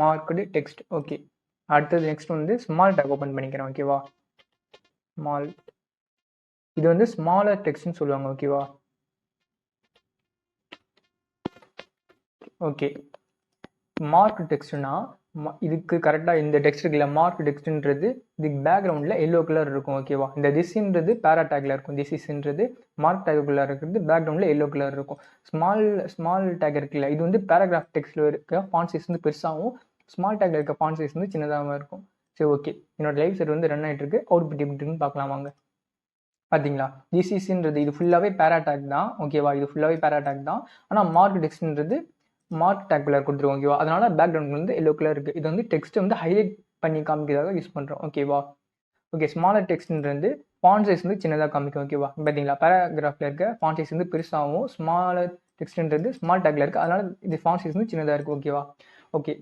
Marked text. Okay, அடுத்தது next வந்து small take open பண்ணிக்கிறேன். ஓகேவா, ஸ்மால், இது வந்து ஸ்மாலர் டெக்ஸ்ட்னு சொல்லுவாங்க. ஓகேவா, ஓகே. மார்க் டெக்ஸ்ட்னா இதுக்கு கரெக்டாக இந்த டெக்ஸ்ட் இருக்குல்ல, மார்க் டெக்ஸ்ட்ன்றது இதுக்கு பேக்ரவுண்டில் எல்லோ கலர் இருக்கும். ஓகேவா, இந்த திஸ்ன்றது பேராடேக்ல இருக்கும், திஸ் இஸ்ன்றது மார்க் டேக்குள்ளே இருக்கிறது பேக்ரவுண்டில் எல்லோ கலர் இருக்கும். ஸ்மால் டேக் இருக்குல்ல, இது வந்து பேராகிராஃப் டெக்ஸ்ட்டில் இருக்க ஃபாண்ட் சைஸ் வந்து பெருசாகவும் ஸ்மால் டேக்ல இருக்க ஃபாண்ட் சைஸ் வந்து சின்னதாகவும் இருக்கும். சரி, ஓகே. என்னோட லைவ் செட் வந்து ரன் ஆகிட்டு இருக்கு. அவுட்புட் எப்படி இருக்குன்னு பார்க்கலாம் வாங்க. பார்த்தீங்களா, திஸ் இஸ்ன்றது இது ஃபுல்லாகவே பேராடேக் தான். ஓகேவா, இது ஃபுல்லாகவே பேராடேக் தான். ஆனால் மார்க் டெக்ஸ்ட்ன்றது மார்க் டேக் கலர் கொடுத்துருவோம். ஓகேவா, அதனால பேக்ரவுண்ட் வந்து எல்லோ கலர் இருக்குது. இது வந்து டெக்ஸ்ட் வந்து ஹைலைட் பண்ணி காமிக்கிறதாக யூஸ் பண்ணுறோம். ஓகேவா, ஓகே. ஸ்மாலர் டெக்ஸ்ட்ன்றது ஃபாண்ட் சைஸ் வந்து சின்னதாக காமிக்கும். ஓகேவா, பார்த்தீங்களா, பேராகிராஃபில் இருக்க ஃபாண்ட் சைஸ் வந்து பெருசாகவும் ஸ்மாலர் டெக்ஸ்ட்ன்றது ஸ்மால் டேக்ல இருக்குது, அதனால இது ஃபாண்ட் சைஸ் வந்து சின்னதாக இருக்குது. ஓகேவா, ஓகே.